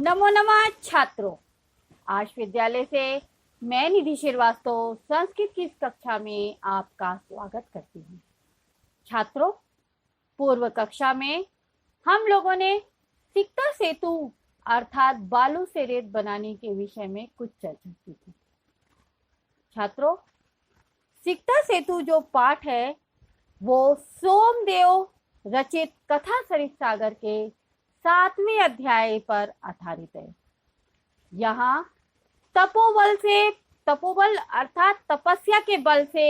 नमो नमः छात्रों। आज विद्यालय से मैं निधि श्रीवास्तव संस्कृत की इस कक्षा में आपका स्वागत करती हूँ। छात्रों, पूर्व कक्षा में हम लोगों ने सिक्ता सेतु अर्थात बालू से रेत बनाने के विषय में कुछ चर्चा की थी। छात्रों, सिक्ता सेतु जो पाठ है वो सोमदेव रचित कथा सरित सागर के 7वें अध्याय पर आधारित है। यहाँ तपोबल अर्थात तपस्या के बल से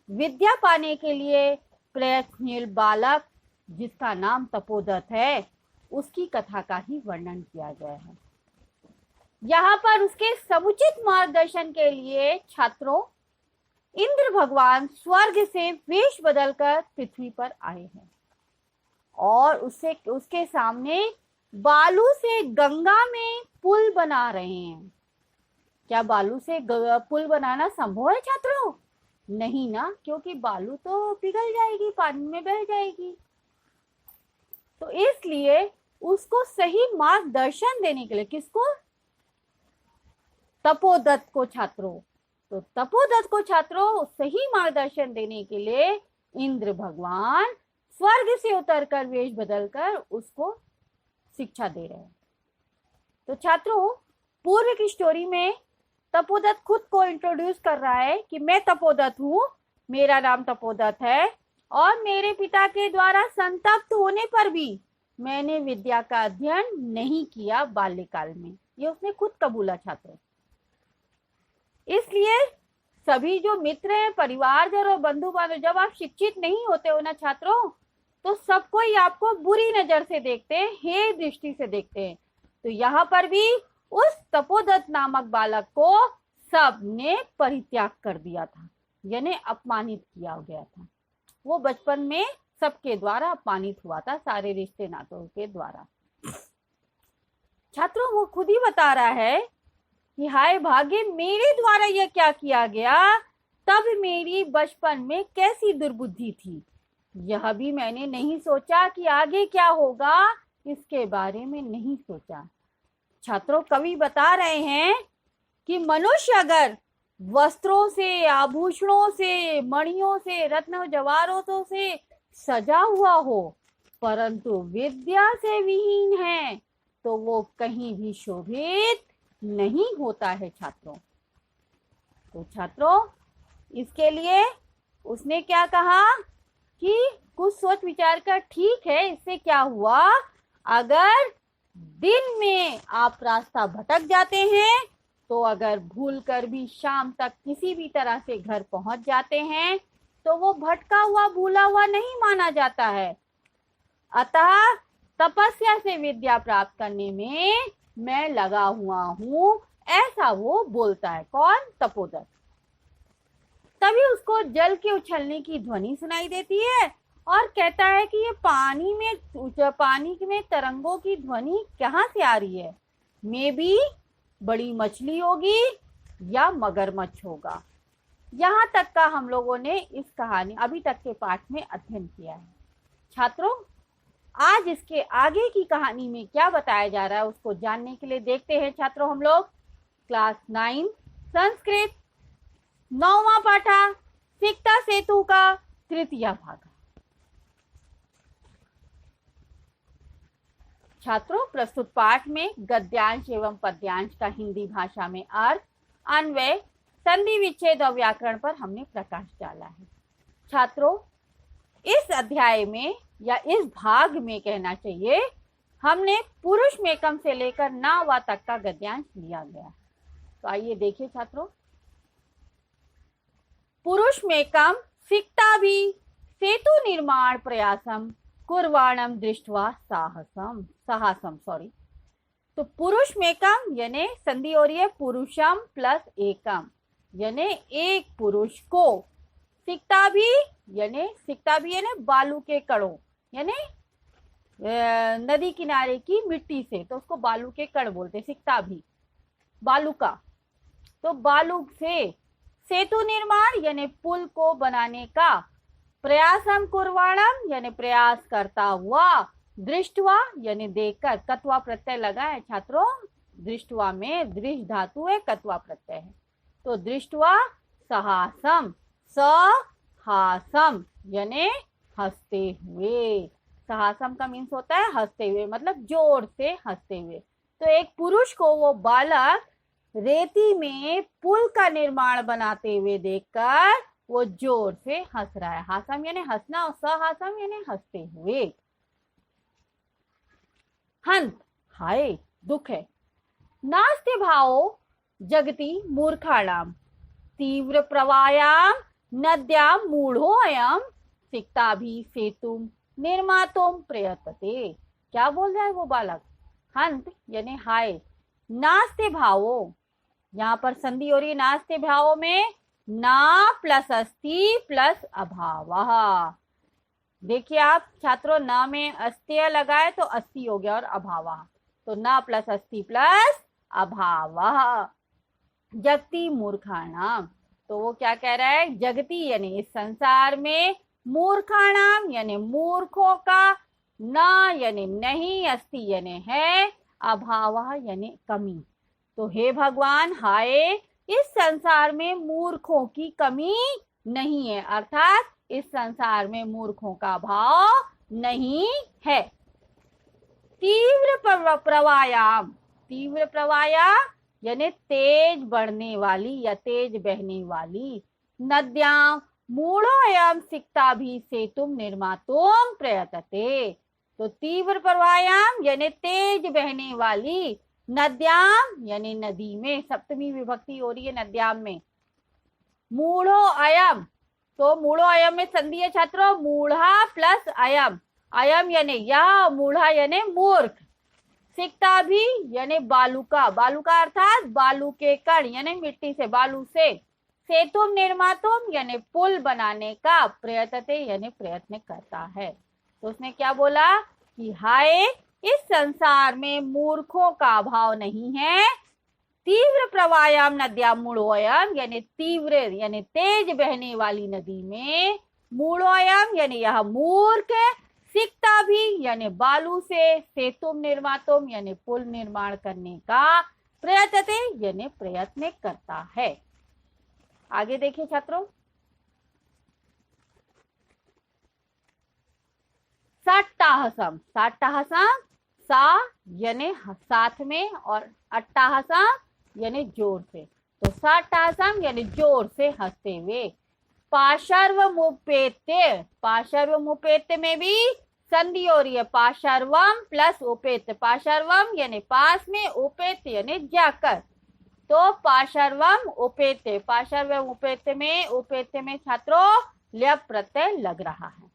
विद्या पाने के लिए प्रयत्नशील बालक जिसका नाम तपोदत्त है उसकी कथा का ही वर्णन किया गया है। यहाँ पर उसके समुचित मार्गदर्शन के लिए छात्रों इंद्र भगवान स्वर्ग से वेश बदलकर पृथ्वी पर आए हैं और उसके सामने बालू से गंगा में पुल बना रहे हैं। क्या बालू से पुल बनाना संभव है छात्रों? नहीं ना, क्योंकि बालू तो पिघल जाएगी, पानी में बह जाएगी। तो इसलिए उसको सही मार्गदर्शन देने के लिए किसको? तपोदत्त को छात्रों। तो तपोदत्त को छात्रों सही मार्गदर्शन देने के लिए इंद्र भगवान स्वर्ग से उतरकर वेश बदलकर उसको शिक्षा दे रहे हैं। तो छात्रों, पूर्व की स्टोरी में तपोदत्त खुद को इंट्रोड्यूस कर रहा है कि मैं तपोदत्त हूँ, मेरा नाम तपोदत्त है और मेरे पिता के द्वारा संतप्त होने पर भी मैंने विद्या का अध्ययन नहीं किया बाल्यकाल में। ये उसने खुद कबूला छात्रों। इसलिए सभी जो मित्र हैं, परिवारजन और बंधु बांधव, जब आप शिक्षित नहीं होते हो ना छात्रों, तो सब कोई आपको बुरी नजर से देखते हैं, हे दृष्टि से देखते हैं। तो यहाँ पर भी उस तपोदत्त नामक बालक को सबने परित्याग कर दिया था, यानी अपमानित किया गया था। वो बचपन में सबके द्वारा अपमानित हुआ था, सारे रिश्ते नातों के द्वारा। छात्रों, वो खुद ही बता रहा है कि हाय भाग्य, मेरे द्वारा यह क्या किया गया, तब मेरी बचपन में कैसी दुर्बुद्धि थी। यह भी मैंने नहीं सोचा कि आगे क्या होगा, इसके बारे में नहीं सोचा। छात्रों, कवि बता रहे हैं कि मनुष्य अगर वस्त्रों से, आभूषणों से, मणियों से, रत्न जवाहरातों से सजा हुआ हो परंतु विद्या से विहीन है तो वो कहीं भी शोभित नहीं होता है छात्रों। तो छात्रों, इसके लिए उसने क्या कहा कि कुछ सोच विचार कर, ठीक है, इससे क्या हुआ, अगर दिन में आप रास्ता भटक जाते हैं तो अगर भूल कर भी शाम तक किसी भी तरह से घर पहुंच जाते हैं तो वो भटका हुआ, भूला हुआ नहीं माना जाता है। अतः तपस्या से विद्या प्राप्त करने में मैं लगा हुआ हूं, ऐसा वो बोलता है। कौन? तपोदत्त। तभी उसको जल के उछलने की ध्वनि सुनाई देती है और कहता है कि ये पानी में तरंगों की ध्वनि कहाँ से आ रही है? मे बी बड़ी मछली होगी या मगरमच्छ होगा। यहाँ तक का हम लोगों ने इस कहानी अभी तक के पाठ में अध्ययन किया है। छात्रों, आज इसके आगे की कहानी में क्या बताया जा रहा है उसको जानने के लिए देखते हैं छात्रों हम लोग क्लास 9 संस्कृत 9वां पाठा सिक्ता सेतु का तृतीय भाग। छात्रों, प्रस्तुत पाठ में गद्यांश एवं पद्यांश का हिंदी भाषा में अर्थ, अन्वय, संधि विच्छेद और व्याकरण पर हमने प्रकाश डाला है। छात्रों, इस अध्याय में या इस भाग में कहना चाहिए, हमने पुरुष मेकम से लेकर नावा तक का गद्यांश लिया गया। तो आइए देखिए छात्रों। पुरुष मेकम सिक्ता भी सेतु निर्माण प्रयासम कुर्वाणम दृष्टवा साहसम। तो पुरुष मेकम यानी संधि हो रही है पुरुषम प्लस एकम, यानी एक पुरुष को। सिक्ता भी यानी बालू के कणों, यानी नदी किनारे की मिट्टी से, तो उसको बालू के कण बोलते। सिक्ता भी बालू का, तो बालू से सेतु निर्माण यानी पुल को बनाने का, प्रयासम कुर्वाणम यानी प्रयास करता हुआ, दृष्टवा यानी देखकर, कत्वा प्रत्यय लगा है छात्रों, दृष्टवा में दृष्ट धातु है, कत्वा प्रत्यय है। तो दृष्टवा सहासम, सहासम यानी हंसते हुए। सहासम का मीन्स होता है हंसते हुए, मतलब जोर से हंसते हुए। तो एक पुरुष को वो बालक रेती में पुल का निर्माण बनाते हुए देखकर वो जोर से हंस रहा है। हासम यानी हंसना और सहासम यानी हंसते हुए। हंत हाय दुख है। नास्ति भाव जगति मूर्खाणाम तीव्र प्रवायाम नद्याम मूढ़ोऽयं सिक्ताभि सेतुम निर्मातुम प्रयतते। क्या बोल रहा है वो बालक? हंत यानी हाय, नास्ति भावो, यहाँ पर संधि हो रही है नास्ति भावों में, ना प्लस अस्ति प्लस अभावः। देखिए आप छात्रों, ना में अस्त्य लगाए तो अस्ति हो गया और अभावः, तो ना प्लस अस्ति प्लस अभावः। जगति मूर्खाणाम, तो वो क्या कह रहा है? जगति यानी इस संसार में, मूर्खाणाम यानी मूर्खों का, ना यानी नहीं, अस्ति यानी है, अभावः यानी कमी। तो हे भगवान, हाय इस संसार में मूर्खों की कमी नहीं है, अर्थात इस संसार में मूर्खों का भाव नहीं है। तीव्र प्रवायाम, तीव्र प्रवाया यानी तेज बढ़ने वाली या तेज बहने वाली, नद्याम मूढ़ोऽयं सिक्ताभि सेतुम निर्मातुम प्रयतते। तो तीव्र प्रवायाम यानी तेज बहने वाली, नद्याम यानी नदी में, सप्तमी विभक्ति हो रही है नद्याम में। मूढ़ोऽयं, तो मूढ़ोऽयं में संधि है छात्रों, मूढ़ा प्लस अयम, अयम यानी यह, मूढ़ा यानी मूर्ख, सिक्ता भी यानी बालुका, बालुका अर्थात बालू के कण यानी मिट्टी से, बालू से, सेतुम निर्मातुम यानी पुल बनाने का, प्रयतते यानी प्रयत्न करता है। तो उसने क्या बोला कि हाय इस संसार में मूर्खों का अभाव नहीं है। तीव्र प्रवायाम नद्याम मूढ़ोऽयं यानी तीव्र यानी तेज बहने वाली नदी में, मूढ़ोऽयं यानी यह मूर्ख, सिक्ता भी यानी बालू से, सेतुम निर्मातुम यानी पुल निर्माण करने का, प्रयतते यानी प्रयत्न करता है। आगे देखिए छात्रों, साट्टाहसम, साट्टाहसम सा यानी साथ में और अट्टाहसम यानी जोर से, तो साट्टाहसम यानी जोर से हंसते हुए। पाशर्वमुपेत्य, पाशर्वमुपेत्य में भी संधि हो रही है, पाशर्वम प्लस उपेत्य, पाशर्वम यानी पास में, उपेत्य यानी जाकर, तो पाशर्वम उपेत्य, पाशर्वम उपेत्य में, उपेत्य में छात्रों ल्यप प्रत्यय लग रहा है।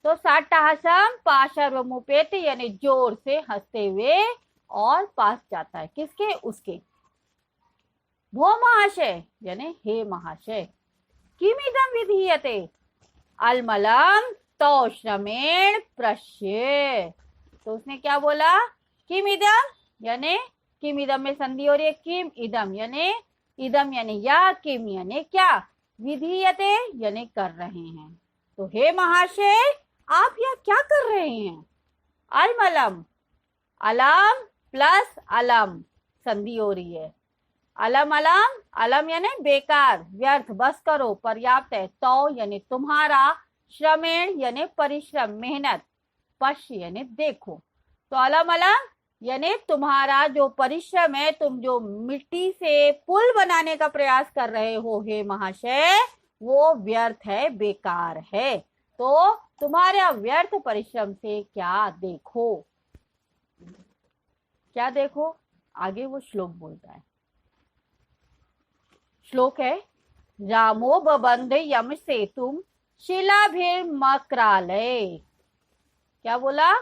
तो साट्टाहसम पाशर्वमुपेत्य यानी जोर से हंसते हुए और पास जाता है, किसके? उसके। भो महाशय यानी हे महाशय, किमिदं विधीयते अलमलम तो श्रमेण प्रश्य। तो उसने क्या बोला? किमिदम यानी, किमिदम में संधि हो रही है, किम इदम यानी, इदम यानी या, किम यानी क्या, विधीयते यानी कर रहे हैं। तो हे महाशय आप यह क्या कर रहे हैं? अलमलम, अलम प्लस अलम संधि हो रही है, अलम अलम, अलम यानी बेकार, व्यर्थ, बस करो, पर्याप्त है, तो यानी तुम्हारा, श्रमेण यानी परिश्रम, मेहनत, पश्य यानी देखो। तो अलम अलम यानी तुम्हारा जो परिश्रम है, तुम जो मिट्टी से पुल बनाने का प्रयास कर रहे हो हे महाशय, वो व्यर्थ है, बेकार है। तो तुम्हारे व्यर्थ परिश्रम से क्या देखो, क्या देखो? आगे वो श्लोक बोलता है। श्लोक है, रामो बबंध यम सेतुम शिलाभिर्मक्रालय। क्या बोला?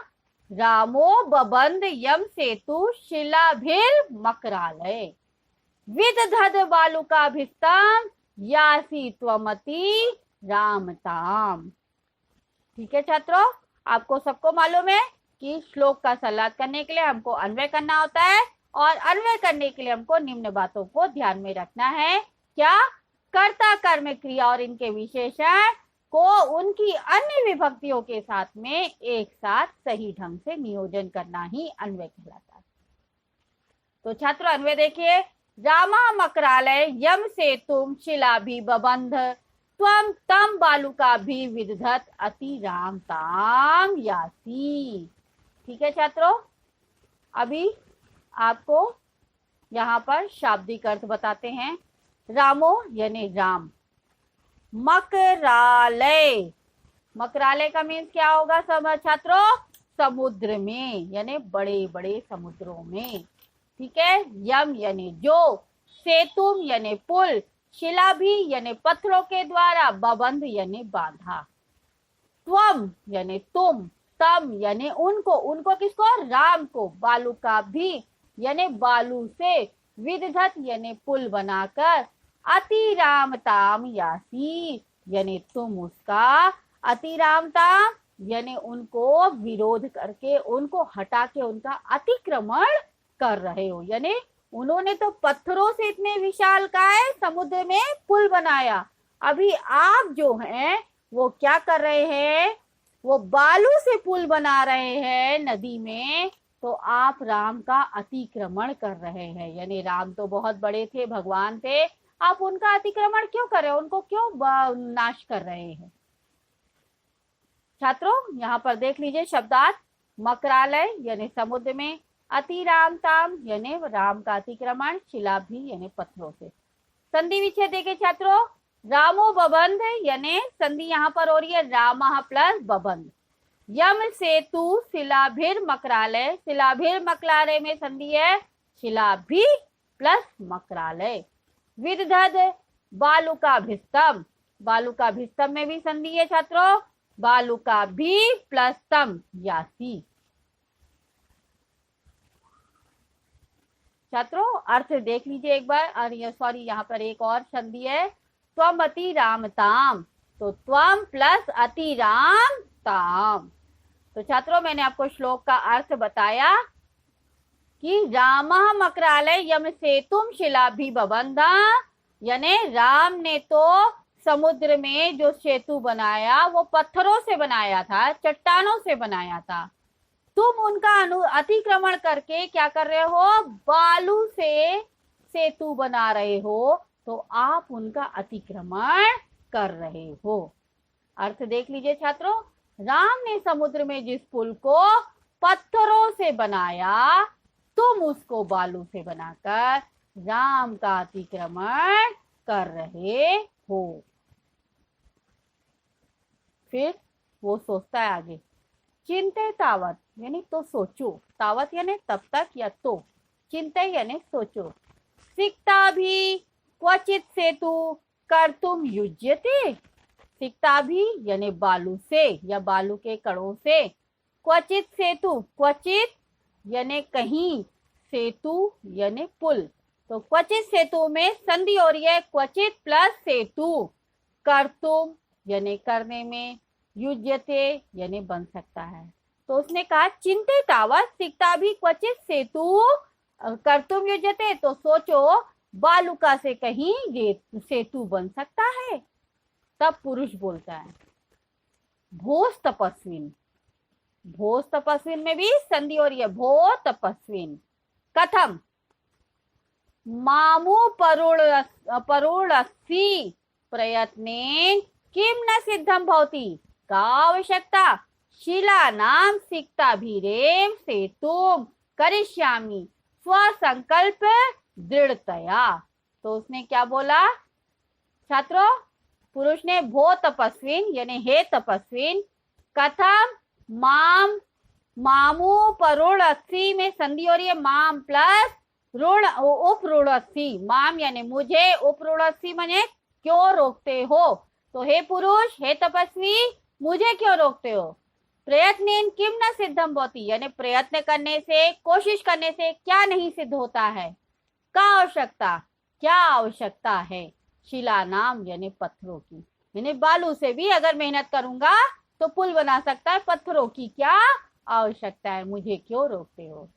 रामो बबंध यम सेतु शिलाभिर्मक्रालय विदधद बालुकाभिस्तम यासी त्वमति रामताम। ठीक है छात्रों, आपको सबको मालूम है कि श्लोक का सलाद करने के लिए हमको अन्वय करना होता है, और अन्वय करने के लिए हमको निम्न बातों को ध्यान में रखना है। क्या? कर्ता कर्म क्रिया और इनके विशेषण को उनकी अन्य विभक्तियों के साथ में एक साथ सही ढंग से नियोजन करना ही अन्वय कहलाता है। तो छात्रों अन्वय देखिए, रामा मकरालय यम सेतुम शिलाभि बबंध त्वम तम बालुका भी विदधत अति राम ताम यासी। ठीक है छात्रों, अभी आपको यहाँ पर शाब्दिक अर्थ बताते हैं। रामो यानी राम, मकरालय, मकरालय का मीन्स क्या होगा सब छात्रों? समुद्र में, यानी बड़े बड़े समुद्रों में। ठीक है, यम यानी जो, सेतुम यानी पुल, शिला भी यानी पत्थरों के द्वारा, बबंध यानी बांधा, त्वम यानी तुम, तम यानी उनको, उनको किसको? राम को, बालू का भी यानी बालू से, विदधत यानी पुल बनाकर, अति रामताम यासी यानी तुम उसका, अति रामताम यानी उनको विरोध करके, उनको हटा के उनका अतिक्रमण कर रहे हो। यानी उन्होंने तो पत्थरों से इतने विशाल काय समुद्र में पुल बनाया, अभी आप जो हैं वो क्या कर रहे हैं? वो बालू से पुल बना रहे हैं नदी में, तो आप राम का अतिक्रमण कर रहे हैं। यानी राम तो बहुत बड़े थे, भगवान थे, आप उनका अतिक्रमण क्यों कर रहे हो? उनको क्यों नाश कर रहे हैं? छात्रों यहाँ पर देख लीजिए शब्दार्थ, मकरालय यानी समुद्र में, अति राम ताम यानी राम का अतिक्रमण, शिला भी यानी पत्थरों से। संधि विच्छेद देखिए छात्रों, रामो बबंध यानी संधि यहाँ पर हो रही है रामा प्लस बबंध, यम सेतु शिलाभिर मकरालय, शिलाभिर मकरालय में संधि है शिलाभि प्लस मकरालय, विदधद बालुका भिस्तम, बालुका भिस्तम में भी संधि है छात्रों, बालुका भी प्लस तम यासी। छात्रों अर्थ देख लीजिए एक बार, और सॉरी यहाँ पर एक और संधि है, त्वम अति राम ताम, तो त्वम प्लस अति राम ताम। तो छात्रों मैंने आपको श्लोक का अर्थ बताया कि रामः मकरालय यम सेतुम शिलाभि बबंधा, यानी राम ने तो समुद्र में जो सेतु बनाया वो पत्थरों से बनाया था, चट्टानों से बनाया था, तुम उनका अतिक्रमण करके क्या कर रहे हो? बालू से सेतु बना रहे हो, तो आप उनका अतिक्रमण कर रहे हो। अर्थ देख लीजिए छात्रों, राम ने समुद्र में जिस पुल को पत्थरों से बनाया, तुम उसको बालू से बनाकर राम का अतिक्रमण कर रहे हो। फिर वो सोचता है आगे, चिंते तावत यानी तो सोचो, तावत यानी तब तक या तो, चिंते यानी सोचो, सिकता भी क्वचित सेतु कर तुम युज्यते, सिकता भी यानी बालू से या बालू के कणों से, क्वचित सेतु, क्वचित यानी कहीं, सेतु यानी पुल, तो क्वचित सेतु में संधि हो रही है क्वचित प्लस सेतु, कर तुम यानी करने में, युज्यते यानी बन सकता है। तो उसने कहा चिंते तावत सिकता भी क्वचित सेतु कर्तुम युज्यते, तो सोचो बालुका से कहीं ये सेतु बन सकता है। तब पुरुष बोलता है भोज तपस्विन, भोज तपस्विन में भी संधि हो रही है, भो तपस्विन, कथम मामु परुणसी प्रयत्ने किम न सिद्धम भवति, का आवश्यकता शिला नाम सिकता भीरेम सेतुम करिष्यामि स्वसंकल्प दृढ़तया। तो उसने क्या बोला छात्रों? पुरुष ने भो तपस्विन यानी हे तपस्विन, कथम माम, मामू परुणसी में संधि हो रही है माम प्लस ऋण उपरुणसी, माम यानी मुझे, उपरुणसी माने क्यों रोकते हो, तो हे पुरुष हे तपस्वी मुझे क्यों रोकते हो? प्रयत्न किम न सिद्धम भवति, यानी प्रयत्न करने से, कोशिश करने से क्या नहीं सिद्ध होता है, का आवश्यकता, क्या आवश्यकता है, शिला नाम यानी पत्थरों की, यानी बालू से भी अगर मेहनत करूंगा तो पुल बना सकता है, पत्थरों की क्या आवश्यकता है, मुझे क्यों रोकते हो।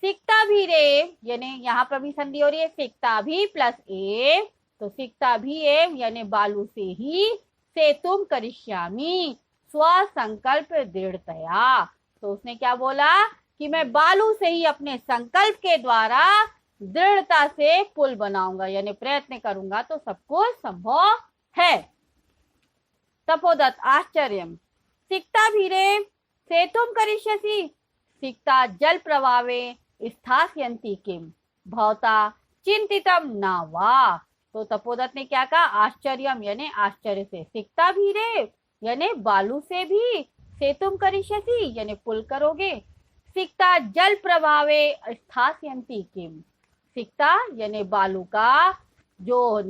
सिकता भी रे यानी यहाँ पर भी संधि हो रही है, सिकता भी प्लस एव, तो सिकता भी एव यानी बालू से ही, से तुम करिष्यामी स्वसंकल्प दृढ़तया, तो उसने क्या बोला कि मैं बालू से ही अपने संकल्प के द्वारा दृढ़ता से पुल बनाऊंगा, यानी प्रयत्न करूंगा तो सब कुछ संभव है। तपोदत्त आश्चर्यम सिक्ता भीरे सेतुम करिष्यसि सिक्ता जल प्रवावे स्थास्यन्ति किम भवता चिंतितम न वा। तो तपोदत्त ने क्या कहा, आश्चर्यम यानी आश्चर्य से, सिक्ता भीरे यानी बालू से भी, सेतुम करिष्यसि यानी पुल करोगे, सिक्ता जल प्रवावे स्थास्यन्ति किम, सिक्ता यानी बालू का जो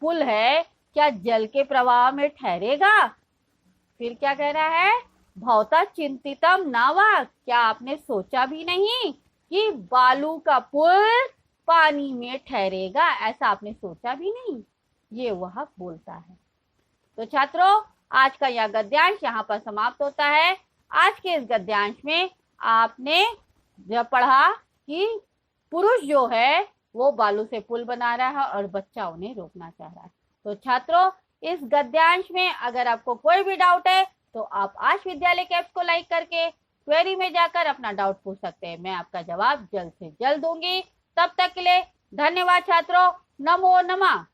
पुल है क्या जल के प्रवाह में ठहरेगा। फिर क्या कह रहा है, भवता चिंतितम नावा, क्या आपने सोचा भी नहीं कि बालू का पुल पानी में ठहरेगा, ऐसा आपने सोचा भी नहीं, ये वह बोलता है। तो छात्रों, आज का यह गद्यांश यहाँ पर समाप्त होता है। आज के इस गद्यांश में आपने जब पढ़ा कि पुरुष जो है वो बालू से पुल बना रहा है और बच्चा उन्हें रोकना चाह रहा है। तो छात्रों, इस गद्यांश में अगर आपको कोई भी डाउट है तो आप आज विद्यालय के ऐप्स को लाइक करके क्वेरी में जाकर अपना डाउट पूछ सकते हैं, मैं आपका जवाब जल्द से जल्द दूंगी। तब तक के लिए धन्यवाद छात्रों, नमो नमः।